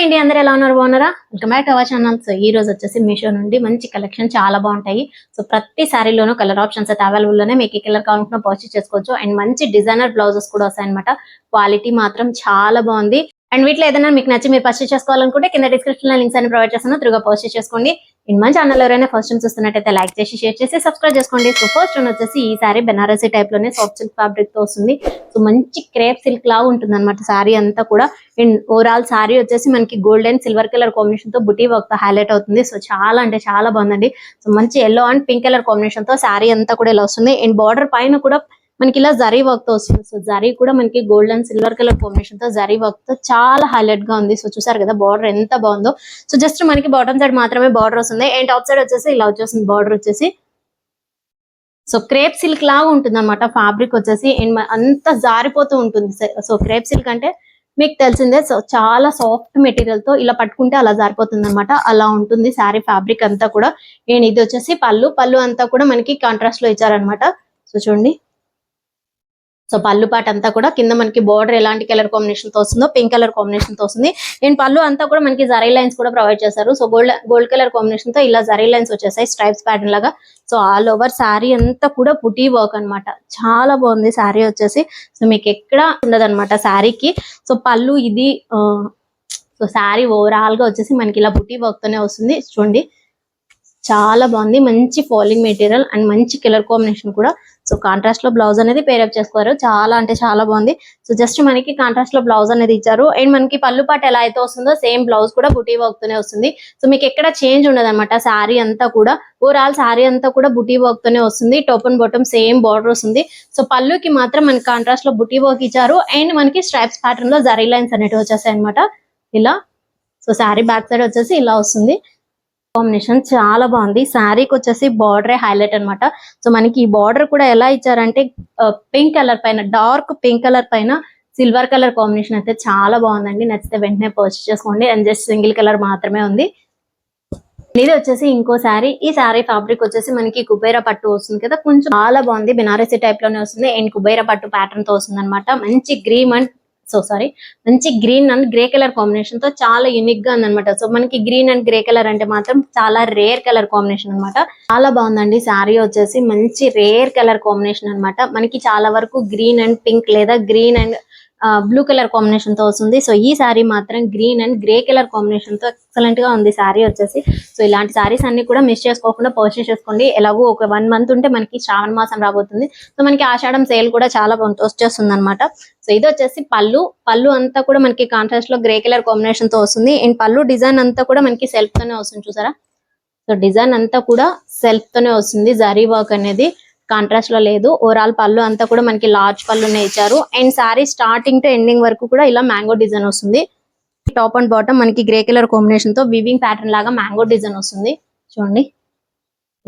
అండి, అందరూ ఎలా ఉన్నారు? బాగున్నారా? Welcome back to our channel. So ఈ రోజు వచ్చేసి మీషో నుండి మంచి కలెక్షన్ చాలా బాగుంటాయి. సో ప్రతి శారీలోనూ కలర్ ఆప్షన్స్ అయితే అవైలబుల్ లోనే, మీకు ఏ కలర్ కావాలనుకున్నా పర్చేస్ చేసుకోవచ్చు. అండ్ మంచి డిజైనర్ బ్లౌజెస్ కూడా వస్తాయి అనమాట. క్వాలిటీ మాత్రం చాలా బాగుంది. అండ్ వీటిలో ఏదైనా మీకు నచ్చి మీరు పర్చేస్ చేసుకోవాలనుకుంటే కింద డిస్క్రిప్షన్ లో లింక్స్ అని ప్రొవైడ్ చేస్తాను, త్రూగా పర్చేస్ చేసుకోండి. అండ్ మన ఛానల్ ఎవరైనా ఫస్ట్ టైం చూస్తున్నట్టయితే లైక్ చేసి షేర్ చేసి సబ్స్క్రైబ్ చేసుకోండి. సో ఫస్ట్ వన్ వచ్చేసి ఈ సారీ బెనారసీ టైప్ లోనే సాఫ్ట్ సిల్క్ ఫ్యాబ్రిక్ తో వస్తుంది. సో మంచి క్రేప్ సిల్క్ లాగా ఉంటుంది అనమాట సారీ అంతా కూడా. అండ్ ఓవరాల్ సారీ వచ్చేసి మనకి gold and silver colour combination తో బుటీ వర్క్ తో హైలైట్ అవుతుంది. సో చాలా అంటే చాలా బాగుందండి. సో మంచి yellow and pink colour combination తో సారీ అంతా కూడా ఇలా వస్తుంది. అండ్ బార్డర్ పైన కూడా మనకి ఇలా జరీ వర్క్ తో వస్తుంది. సో జరీ కూడా మనకి gold and silver colour combination తో జరీ వర్క్ తో చాలా హైలైట్ గా ఉంది. సో చూసారు కదా బార్డర్ ఎంత బాగుందో. సో జస్ట్ మనకి బాటమ్ సైడ్ మాత్రమే బార్డర్ వస్తుంది. అండ్ టాప్ సైడ్ వచ్చేసి ఇలా వచ్చేస్తుంది బార్డర్ వచ్చేసి. సో క్రేప్ సిల్క్ లాగా ఉంటుంది అనమాట ఫ్యాబ్రిక్ వచ్చేసి. అండ్ అంత జారిపోతూ ఉంటుంది. సో క్రేప్ సిల్క్ అంటే మీకు తెలిసిందే, సో చాలా సాఫ్ట్ మెటీరియల్ తో ఇలా పట్టుకుంటే అలా జారిపోతుంది అనమాట. అలా ఉంటుంది శారీ ఫ్యాబ్రిక్ అంతా కూడా. అండ్ ఇది వచ్చేసి పళ్ళు అంతా కూడా మనకి కాంట్రాస్ట్ లో ఇచ్చారనమాట. సో చూడండి, సో పళ్ళు పాట అంతా కూడా కింద మనకి బోర్డర్ ఎలాంటి కలర్ కాంబినేషన్ తో వస్తుందో పింక్ కలర్ కాంబినేషన్ తో వస్తుంది. అండ్ పళ్ళు అంతా కూడా మనకి జరీ లైన్స్ కూడా ప్రొవైడ్ చేశారు. సో గోల్డ్ కలర్ కాంబినేషన్ తో ఇలా జరీ లైన్స్ వచ్చేసాయి స్ట్రైప్స్ ప్యాటర్న్ లాగా. సో ఆల్ ఓవర్ శారీ అంతా కూడా పుటీ వర్క్ అనమాట. చాలా బాగుంది శారీ వచ్చేసి. సో మీకు ఎక్కడ ఉండదు అనమాట శారీకి. సో పళ్ళు ఇది సో శారీ ఓవరాల్ గా వచ్చేసి మనకి ఇలా బుటీ వర్క్ తోనే వస్తుంది. చూడండి చాలా బాగుంది. మంచి ఫాలింగ్ మెటీరియల్ అండ్ మంచి కలర్ కాంబినేషన్ కూడా. సో కాంట్రాస్ట్ లో బ్లౌజ్ అనేది పేరప్ చేసుకోరు. చాలా అంటే చాలా బాగుంది. సో జస్ట్ మనకి కాంట్రాస్ట్ లో బ్లౌజ్ అనేది ఇచ్చారు. అండ్ మనకి పళ్ళు పాట ఎలా అయితే వస్తుందో సేమ్ బ్లౌజ్ కూడా బుటీ వర్క్ తోనే వస్తుంది. సో మీకు ఎక్కడ చేంజ్ ఉండదు అనమాట శారీ అంతా కూడా. ఓవరాల్ శారీ అంతా కూడా బుటీ వర్క్ తోనే వస్తుంది. Top and bottom same border వస్తుంది. సో పళ్ళుకి మాత్రం మనకి కాంట్రాస్ట్ లో బుటీ వర్క్ ఇచ్చారు. అండ్ మనకి స్ట్రైప్స్ ప్యాటర్న్ లో జరీ లైన్స్ అనేవి వచ్చేసాయి అనమాట ఇలా. సో శారీ బ్యాక్ సైడ్ వచ్చేసి ఇలా వస్తుంది. కాంబినేషన్ చాలా బాగుంది. శారీకి వచ్చేసి బార్డరే హైలైట్ అనమాట. సో మనకి ఈ బార్డర్ కూడా ఎలా ఇచ్చారంటే పింక్ కలర్ పైన, డార్క్ పింక్ కలర్ పైన సిల్వర్ కలర్ కాంబినేషన్ అయితే చాలా బాగుందండి. నచ్చితే వెంటనే పర్చేస్ చేసుకోండి. అండ్ జస్ట్ సింగిల్ కలర్ మాత్రమే ఉంది. ఇది వచ్చేసి ఇంకో శారీ. ఈ శారీ ఫ్యాబ్రిక్ వచ్చేసి మనకి కుబేరా పట్టు వస్తుంది కదా, కొంచెం చాలా బాగుంది. బెనారసీ టైప్ లోనే వస్తుంది. అండ్ కుబేరా పట్టు ప్యాటర్న్ తో వస్తుంది అనమాట. మంచి మంచి green and grey colour combination తో చాలా యూనిక్ గా ఉందన్నమాట. సో మనకి గ్రీన్ అండ్ గ్రే కలర్ అంటే మాత్రం చాలా రేర్ కలర్ కాంబినేషన్ అనమాట. చాలా బాగుందండి శారీ వచ్చేసి. మంచి రేర్ కలర్ కాంబినేషన్ అనమాట. మనకి చాలా వరకు గ్రీన్ అండ్ పింక్ లేదా green and blue colour combination తో వస్తుంది. సో ఈ శారీ మాత్రం green and grey colour combination తో ఎక్సలెంట్ గా ఉంది శారీ వచ్చేసి. సో ఇలాంటి శారీస్ అన్ని కూడా మిస్ చేసుకోకుండా పర్చేస్ చేసుకోండి. ఎలాగో ఒక 1 మంత్ ఉంటే మనకి శ్రావణ మాసం రాబోతుంది. సో మనకి ఆషాఢం సేల్ కూడా చాలా వచ్చేస్తుంది అనమాట. సో ఇది వచ్చేసి పళ్ళు అంతా కూడా మనకి కాంట్రాస్ట్ లో గ్రే కలర్ కాంబినేషన్ తో వస్తుంది. అండ్ పళ్ళు డిజైన్ అంతా కూడా మనకి సెల్ఫ్ తోనే వస్తుంది చూసారా. సో డిజైన్ అంతా కూడా సెల్ఫ్ తోనే వస్తుంది. జరీ వర్క్ అనేది కాంట్రాస్ట్ లో లేదు. ఓవరాల్ పళ్ళు అంతా కూడా మనకి లార్జ్ పళ్ళునే ఇచ్చారు. And sorry starting to ending వరకు కూడా ఇలా మ్యాంగో డిజైన్ వస్తుంది. టాప్ అండ్ బాటమ్ మనకి గ్రే కలర్ కాంబినేషన్ తో వివింగ్ ప్యాటర్న్ లాగా మ్యాంగో డిజైన్ వస్తుంది. చూడండి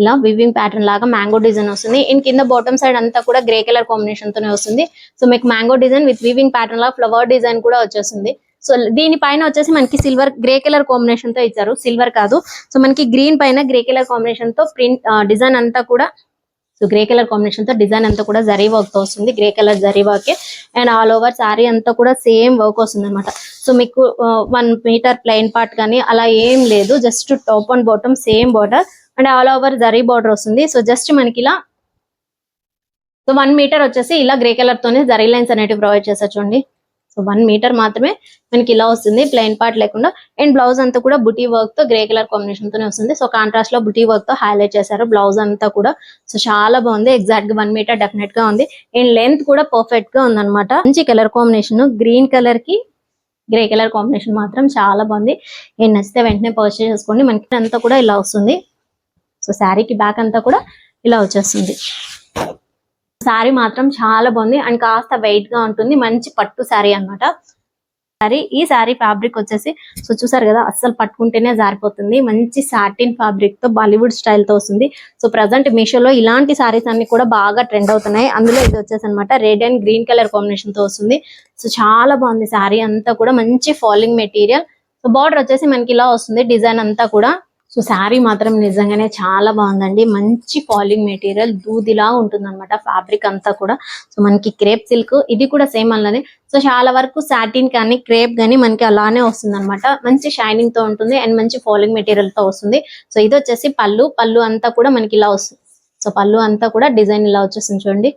ఇలా వివింగ్ ప్యాటర్న్ లాగా మ్యాంగో డిజైన్ వస్తుంది. అండ్ కింద బాటమ్ సైడ్ అంతా కూడా గ్రే కలర్ కాంబినేషన్ తోనే వస్తుంది. సో మీకు mango design with weaving pattern లాగా ఫ్లవర్ డిజైన్ కూడా వచ్చేస్తుంది. సో దీనిపైన వచ్చేసి మనకి సిల్వర్ గ్రే కలర్ కాంబినేషన్ తో ఇచ్చారు. సిల్వర్ కాదు, సో మనకి గ్రీన్ పైన గ్రే కలర్ కాంబినేషన్ తో ప్రింట్ డిజైన్ అంతా కూడా. సో గ్రే కలర్ కాంబినేషన్ తో డిజైన్ అంతా కూడా జరీ వర్క్ తో వస్తుంది. Grey colour zari work. And all over sari అంతా కూడా సేమ్ వర్క్ వస్తుంది అనమాట. సో మీకు 1 మీటర్ ప్లెయిన్ పార్ట్ కానీ అలా ఏం లేదు. Just top and bottom same border and all over zari border వస్తుంది. సో జస్ట్ మనకి ఇలా 1 మీటర్ వచ్చేసి ఇలా గ్రే కలర్ తోనే జరీ లైన్స్ అనేవి ప్రొవైడ్ చేస్తారు చూడండి. సో 1 మీటర్ మాత్రమే మనకి ఇలా వస్తుంది, ప్లెయిన్ పార్ట్ లేకుండా. అండ్ బ్లౌజ్ అంతా కూడా బుటీ వర్క్ తో గ్రే కలర్ కాంబినేషన్ తోనే వస్తుంది. సో కాంట్రాస్ట్ లో బుటీ వర్క్ తో హైలైట్ చేశారు బ్లౌజ్ అంతా కూడా. సో చాలా బాగుంది. ఎగ్జాక్ట్ గా 1 మీటర్ డెఫినెట్ గా ఉంది. అండ్ లెంత్ కూడా పర్ఫెక్ట్ గా ఉంది అనమాట. మంచి కలర్ కాంబినేషన్, గ్రీన్ కలర్ కి గ్రే కలర్ కాంబినేషన్ మాత్రం చాలా బాగుంది. అండ్ నచ్చితే వెంటనే పర్చేస్ చేసుకోండి. మనకి అంతా కూడా ఇలా వస్తుంది. సో శారీకి బ్యాక్ అంతా కూడా ఇలా వచ్చేస్తుంది. శారీ మాత్రం చాలా బాగుంది అండ్ కాస్త వెయిట్ గా ఉంటుంది. మంచి పట్టు శారీ అనమాట. ఈ శారీ ఫ్యాబ్రిక్ వచ్చేసి సో చూసారు కదా, అస్సలు పట్టుకుంటేనే జారిపోతుంది. మంచి సాటిన్ ఫ్యాబ్రిక్ తో బాలీవుడ్ స్టైల్ తో వస్తుంది. సో ప్రజెంట్ మీషోలో ఇలాంటి శారీస్ అన్ని కూడా బాగా ట్రెండ్ అవుతున్నాయి. అందులో ఇది వచ్చేసి అనమాట red and green colour combination తో వస్తుంది. సో చాలా బాగుంది శారీ అంతా కూడా. మంచి ఫాలింగ్ మెటీరియల్. సో బార్డర్ వచ్చేసి మనకి ఇలా వస్తుంది డిజైన్ అంతా కూడా. సో శారీ మాత్రం నిజంగానే చాలా బాగుందండి. మంచి ఫాలింగ్ మెటీరియల్ దూదిలా ఉంటుంది అనమాట ఫ్యాబ్రిక్ అంతా కూడా. సో మనకి క్రేప్ సిల్క్ ఇది కూడా సేమ్ అలానే. సో చాలా వరకు సాటిన్ కానీ క్రేప్ కానీ మనకి అలానే వస్తుంది అనమాట. మంచి షైనింగ్ తో ఉంటుంది అండ్ మంచి ఫాలింగ్ మెటీరియల్ తో వస్తుంది. సో ఇది వచ్చేసి పళ్ళు అంతా కూడా మనకి ఇలా వస్తుంది. సో పళ్ళు అంతా కూడా డిజైన్ ఇలా వచ్చేస్తుంది చూడండి.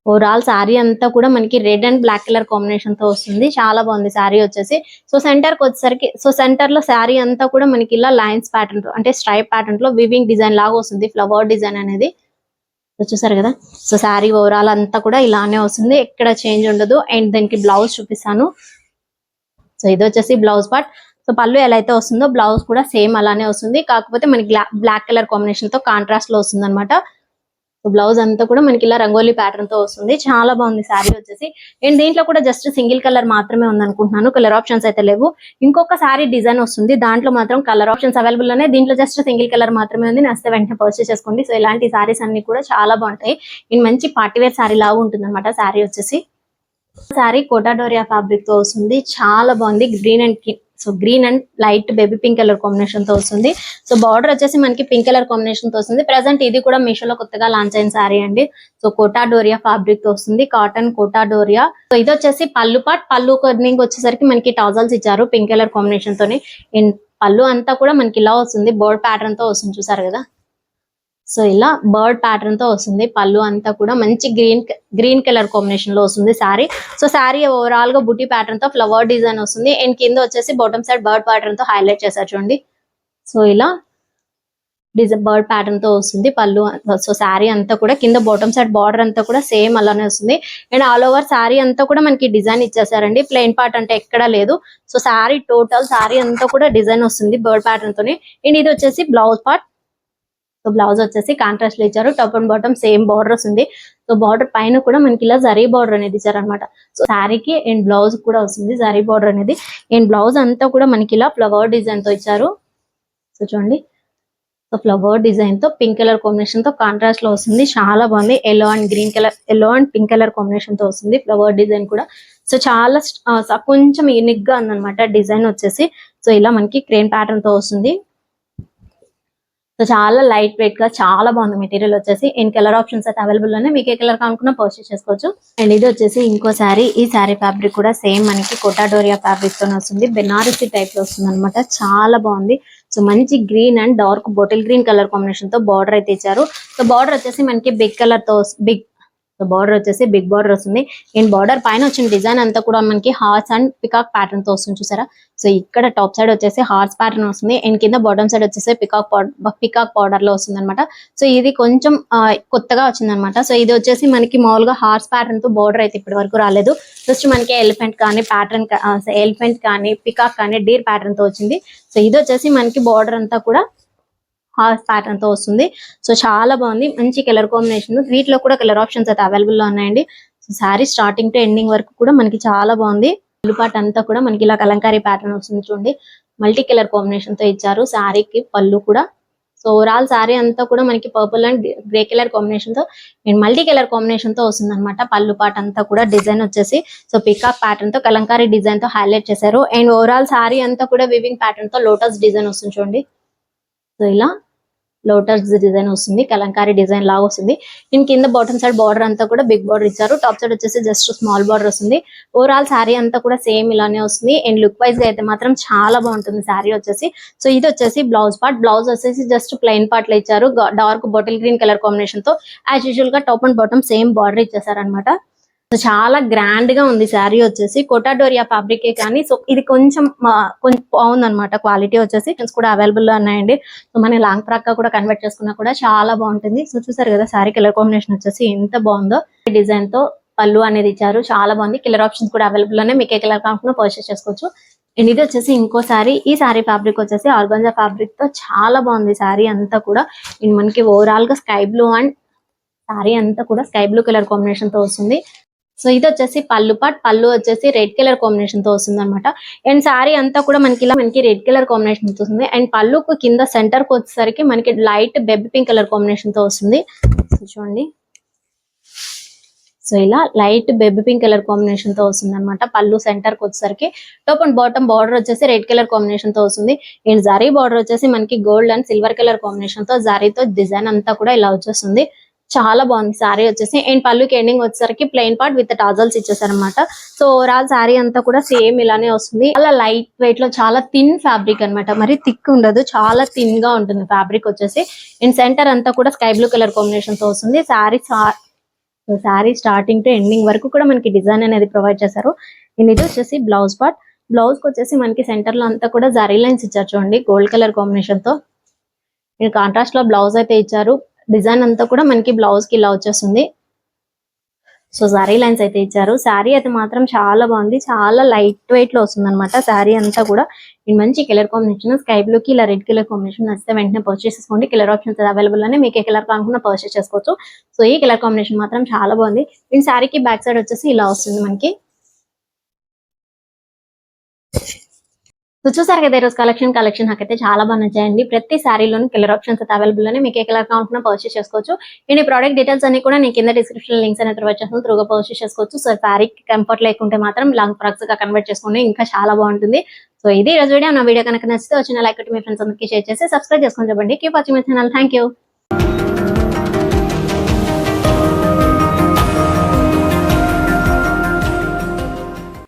ఓవరాల్ శారీ అంతా కూడా మనకి red and black colour combination తో వస్తుంది. చాలా బాగుంది శారీ వచ్చేసి. సో సెంటర్ కి వచ్చేసరికి సో సెంటర్ లో శారీ అంతా కూడా మనకి ఇలా లైన్స్ ప్యాటర్న్ అంటే స్ట్రైప్ ప్యాటర్న్ లో వివింగ్ డిజైన్ లాగా వస్తుంది. ఫ్లవర్ డిజైన్ అనేది చూసారు కదా. సో శారీ ఓవరాల్ అంతా కూడా ఇలానే వస్తుంది, ఎక్కడ చేంజ్ ఉండదు. అండ్ దానికి బ్లౌజ్ చూపిస్తాను. సో ఇది వచ్చేసి బ్లౌజ్ పార్ట్. సో పళ్ళు ఎలా అయితే వస్తుందో బ్లౌజ్ కూడా సేమ్ అలానే వస్తుంది, కాకపోతే మనకి బ్లాక్ కలర్ కాంబినేషన్ తో కాంట్రాస్ట్ లో వస్తుంది అనమాట. బ్లౌజ్ అంతా కూడా మనకి ఇలా రంగోలీ ప్యాటర్న్ తో వస్తుంది. చాలా బాగుంది శారీ వచ్చేసి. అండ్ దీంట్లో కూడా జస్ట్ సింగిల్ కలర్ మాత్రమే ఉంది అనుకుంటున్నాను, కలర్ ఆప్షన్స్ అయితే లేవు. ఇంకొక శారీ డిజైన్ వస్తుంది, దాంట్లో మాత్రం కలర్ ఆప్షన్స్ అవైలబుల్ ఉన్నాయి. దీంట్లో జస్ట్ సింగిల్ కలర్ మాత్రమే ఉంది. నచ్చితే వెంటనే పర్చేస్ చేసుకోండి. సో ఇలాంటి శారీస్ అన్ని కూడా చాలా బాగుంటాయి. అండ్ మంచి పార్టీవేర్ శారీ లాగా ఉంటుంది అనమాట శారీ వచ్చేసి. శారీ కోటా డోరియా ఫ్యాబ్రిక్ తో వస్తుంది. చాలా బాగుంది. Green and light baby pink colour combination తో వస్తుంది. సో బార్డర్ వచ్చేసి మనకి పింక్ కలర్ కాంబినేషన్ తో వస్తుంది. ప్రెసెంట్ ఇది కూడా మీషోలో కొత్తగా లాంచ్ అయిన శారీ అండి. సో కోటా డోరియా ఫ్యాబ్రిక్ తో వస్తుంది, కాటన్ కోటా డోరియా. సో ఇది వచ్చేసి పళ్ళు పార్ట్. పళ్ళు కొద్దిగా వచ్చేసరికి మనకి టాజల్స్ ఇచ్చారు పింక్ కలర్ కాంబినేషన్ తోని. అండ్ పళ్ళు అంతా కూడా మనకి ఇలా వస్తుంది, బర్డ్ ప్యాటర్న్ తో వస్తుంది చూసారు కదా. సో ఇలా బర్డ్ ప్యాటర్న్ తో వస్తుంది. పళ్ళు అంతా కూడా మంచి గ్రీన్ కలర్ కాంబినేషన్ లో వస్తుంది శారీ. సో శారీ ఓవరాల్ గా బుటీ ప్యాటర్న్ తో ఫ్లవర్ డిజైన్ వస్తుంది. అండ్ కింద వచ్చేసి బాటమ్ సైడ్ బర్డ్ ప్యాటర్న్ తో హైలైట్ చేశారు చూడండి. సో ఇలా బర్డ్ ప్యాటర్న్ తో వస్తుంది పళ్ళు. సో శారీ అంతా కూడా కింద బాటమ్ సైడ్ బార్డర్ అంతా కూడా సేమ్ అలానే వస్తుంది. అండ్ ఆల్ ఓవర్ శారీ అంతా కూడా మనకి డిజైన్ ఇచ్చేసారండి, ప్లెయిన్ పార్ట్ అంటే ఎక్కడా లేదు. సో శారీ టోటల్ శారీ అంతా కూడా డిజైన్ వస్తుంది బర్డ్ ప్యాటర్న్ తోని. అండ్ ఇది వచ్చేసి బ్లౌజ్ పార్ట్. సో బ్లౌజ్ వచ్చేసి కాంట్రాస్ట్ లో ఇచ్చారు, top and bottom same border వస్తుంది. సో బార్డర్ పైన కూడా మనకి ఇలా జరీ బార్డర్ అనేది ఇచ్చారు అనమాట. సో శారీకి అండ్ బ్లౌజ్ కూడా వస్తుంది జరీ బార్డర్ అనేది. అండ్ బ్లౌజ్ అంతా కూడా మనకి ఇలా ఫ్లవర్ డిజైన్ తో ఇచ్చారు. సో చూడండి, సో ఫ్లవర్ డిజైన్ తో పింక్ కలర్ కాంబినేషన్ తో కాంట్రాస్ట్ లో వస్తుంది. చాలా బాగుంది. Yellow and pink colour combination తో వస్తుంది ఫ్లవర్ డిజైన్ కూడా. సో చాలా కొంచెం యూనిక్ గా ఉందన్నమాట డిజైన్ వచ్చేసి. సో ఇలా మనకి క్రేన్ ప్యాటర్న్ తో వస్తుంది. సో చాలా లైట్ వెయిట్ గా చాలా బాగుంది మెటీరియల్ వచ్చేసి. అండ్ కలర్ ఆప్షన్స్ అయితే అవైలబుల్ ఉన్నాయి, మీకు ఏ కలర్ కానుకున్నా పర్చేస్ చేసుకోవచ్చు. అండ్ ఇది వచ్చేసి ఇంకో శారీ. ఈ శారీ ఫ్యాబ్రిక్ కూడా సేమ్ మనకి కోటా డోరియా ఫ్యాబ్రిక్ తో వస్తుంది. బెనారసీ టైప్ లో వస్తుంది అనమాట. చాలా బాగుంది. సో మంచి green and dark bottle green colour combination తో బార్డర్ అయితే ఇచ్చారు. సో బార్డర్ వచ్చేసి మనకి బార్డర్ వచ్చేసి బిగ్ బార్డర్ వస్తుంది. అండ్ బార్డర్ పైన వచ్చిన డిజైన్ అంతా కూడా మనకి హార్స్ అండ్ పికాక్ ప్యాటర్న్ తో వస్తుంది చూసారా. సో ఇక్కడ టాప్ సైడ్ వచ్చేసి హార్స్ ప్యాటర్న్ వస్తుంది. అండ్ కింద బాటమ్ సైడ్ వచ్చేసి పికాక్ పౌడర్ లో వస్తుంది అనమాట. సో ఇది కొంచెం కొత్తగా వచ్చింది అనమాట. సో ఇది వచ్చేసి మనకి మామూలుగా హార్స్ ప్యాటర్న్ తో బార్డర్ అయితే ఇప్పటి వరకు రాలేదు. జస్ట్ మనకి ఎలిఫెంట్ కానీ పికాక్ కానీ డీర్ ప్యాటర్న్ తో వచ్చింది. సో ఇది వచ్చేసి మనకి బార్డర్ అంతా కూడా హార్స్ ప్యాటర్న్ తో వస్తుంది. సో చాలా బాగుంది, మంచి కలర్ కాంబినేషన్. వీటిలో కూడా కలర్ ఆప్షన్స్ అయితే అవైలబుల్ లో ఉన్నాయండి. So sari starting to ending వరకు కూడా మనకి చాలా బాగుంది. పళ్ళు పార్ట్ అంతా కూడా మనకి ఇలా కలంకారీ ప్యాటర్న్ వస్తుంది చూడండి. మల్టీ కలర్ కాంబినేషన్ తో ఇచ్చారు శారీకి పళ్ళు కూడా. సో ఓవరాల్ శారీ అంతా కూడా మనకి purple and grey colour combination తో అండ్ మల్టీ కలర్ కాంబినేషన్ తో వస్తుంది అనమాట. పళ్ళు పార్ట్ అంతా కూడా డిజైన్ వచ్చేసి సో పికాక్ ప్యాటర్న్ తో కలంకారీ డిజైన్ తో హైలైట్ చేశారు. అండ్ ఓవరాల్ శారీ అంతా కూడా వివింగ్ ప్యాటర్న్ తో లోటస్ డిజైన్ వస్తుంది చూడండి. సో ఇలా లోటస్ డిజైన్ వస్తుంది, కలంకారీ డిజైన్ లాగా వస్తుంది. దీని కింద బాటమ్ సైడ్ బార్డర్ అంతా కూడా బిగ్ బార్డర్ ఇచ్చారు. టాప్ సైడ్ వచ్చేసి జస్ట్ స్మాల్ బార్డర్ వస్తుంది. ఓవరాల్ శారీ అంతా కూడా సేమ్ ఇలానే వస్తుంది. అండ్ లుక్ వైజ్ గా అయితే మాత్రం చాలా బాగుంటుంది శారీ వచ్చేసి. సో ఇది వచ్చేసి బ్లౌజ్ పార్ట్. బ్లౌజ్ వచ్చేసి జస్ట్ ప్లెయిన్ పార్ట్ లో ఇచ్చారు, dark bottle green colour combination తో. యాజ్ యూజువల్ గా top and bottom same border ఇచ్చేసారు అనమాట. చాలా గ్రాండ్ గా ఉంది శారీ వచ్చేసి. కోటా డోరియా ఫ్యాబ్రిక్ కానీ సో ఇది కొంచెం బాగుంది అనమాట. క్వాలిటీ వచ్చేసి కూడా అవైలబుల్ లో ఉన్నాయండి. సో మన లాంగ్ ఫ్రాక్ గా కూడా కన్వర్ట్ చేసుకున్నా కూడా చాలా బాగుంటుంది. సో చూసారు కదా శారీ కలర్ కాంబినేషన్ వచ్చేసి ఎంత బాగుందో. డిజైన్ తో పళ్ళు అనేది ఇచ్చారు, చాలా బాగుంది. కలర్ ఆప్షన్స్ కూడా అవైలబుల్ ఉన్నాయి, మీకు ఏ కలర్ కాకుండా పర్చేస్ చేసుకోవచ్చు. అండ్ ఇది వచ్చేసి ఇంకో శారీ. ఈ శారీ ఫ్యాబ్రిక్ వచ్చేసి ఆర్గాంజా ఫ్యాబ్రిక్ తో చాలా బాగుంది శారీ అంతా కూడా. అండ్ మనకి ఓవరాల్ గా స్కై బ్లూ అండ్ శారీ అంతా కూడా స్కై బ్లూ కలర్ కాంబినేషన్ తో వస్తుంది. సో ఇది వచ్చేసి పళ్ళు పార్ట్. పళ్ళు వచ్చేసి రెడ్ కలర్ కాంబినేషన్ తో వస్తుంది అనమాట. అండ్ శారీ అంతా కూడా మనకి రెడ్ కలర్ కాంబినేషన్ తో వస్తుంది. అండ్ పళ్ళుకు కింద సెంటర్ కు వచ్చేసరికి మనకి light baby pink colour combination తో వస్తుంది. చూడండి, సో ఇలా light baby pink colour combination తో వస్తుంది అనమాట. పళ్ళు సెంటర్ కి వచ్చేసరికి టాప్ అండ్ బాటమ్ బార్డర్ వచ్చేసి రెడ్ కలర్ కాంబినేషన్ తో వస్తుంది. అండ్ జరీ బార్డర్ వచ్చేసి మనకి gold and silver colour combination తో జరీతో డిజైన్ అంతా కూడా ఇలా వచ్చేస్తుంది. చాలా బాగుంది శారీ వచ్చేసి. అండ్ పళ్ళుకి ఎండింగ్ వచ్చేసరికి ప్లెయిన్ పార్ట్ విత్ టాజల్స్ ఇచ్చేసారనమాట. సో ఓవరాల్ శారీ అంతా కూడా సేమ్ ఇలానే వస్తుంది. అలా లైట్ వెయిట్ లో చాలా థిన్ ఫ్యాబ్రిక్ అన్నమాట. మరి థిక్ ఉండదు, చాలా థిన్ గా ఉంటుంది ఫ్యాబ్రిక్ వచ్చేసి. అండ్ సెంటర్ అంతా కూడా స్కై బ్లూ కలర్ కాంబినేషన్ తో వస్తుంది. శారీ స్టార్టింగ్ టు ఎండింగ్ వరకు కూడా మనకి డిజైన్ అనేది ప్రొవైడ్ చేశారు. అండ్ ఇది వచ్చేసి బ్లౌజ్ పార్ట్. బ్లౌజ్ కి వచ్చేసి మనకి సెంటర్ లో అంతా కూడా జరీ లైన్స్ ఇచ్చారు చూడండి, గోల్డ్ కలర్ కాంబినేషన్ తో. అండ్ కాంట్రాస్ట్ లో బ్లౌజ్ అయితే ఇచ్చారు. డిజైన్ అంతా కూడా మనకి బ్లౌజ్ కి ఇలా వచ్చేస్తుంది. సో జరీ లైన్స్ అయితే ఇచ్చారు. శారీ అయితే మాత్రం చాలా బాగుంది, చాలా లైట్ వెయిట్ లో వస్తుంది అనమాట శారీ అంతా కూడా. ఇది మంచి కలర్ కాంబినేషన్, స్కై బ్లూ కి ఇలా రెడ్ కలర్ కాంబినేషన్ నచ్చితే వెంటనే పర్చేస్ చేసుకోండి. కలర్ ఆప్షన్స్ అవైలబుల్ అనే మీకు ఏ కలర్ కావాలనుకున్నా పర్చేస్ చేసుకోవచ్చు. సో ఈ కలర్ కాంబినేషన్ మాత్రం చాలా బాగుంది. ఈ శారీకి బ్యాక్ సైడ్ వచ్చేసి ఇలా వస్తుంది మనకి. సో చూసారు కదా ఈరోజు కలెక్షన్ నాకైతే చాలా బాగా నచ్చాయండి. ప్రతి శారీలోని కలర్ ఆప్షన్స్ అయితే అవైలబుల్ అని మీకు ఏ కలర్ కావాలన్నా పర్చేస్ చేసుకోవచ్చు. అండ్ ఈ ప్రోడక్ట్ డీటెయిల్స్ అన్ని కూడా నేను కింద డిస్క్రిప్షన్ లింక్స్ అనేది ప్రొవైడ్ చేస్తాను, త్రూగా పర్చేస్ చేసుకోవచ్చు. సో శారీ కంఫర్ట్ లేకుంటే మాత్రం లాంగ్ ఫ్రాక్స్ గా కన్వర్ట్ చేసుకోండి, ఇంకా చాలా బాగుంటుంది. సో ఇది ఈరోజు వీడియో. నా వీడియో కనుక నచ్చితే వచ్చిన లైక్ మీ ఫ్రెండ్స్ అందరికీ షేర్ చేసి సబ్స్క్రైబ్ చేసుకొని చెప్పండి. Keep watching my channel. Thank you.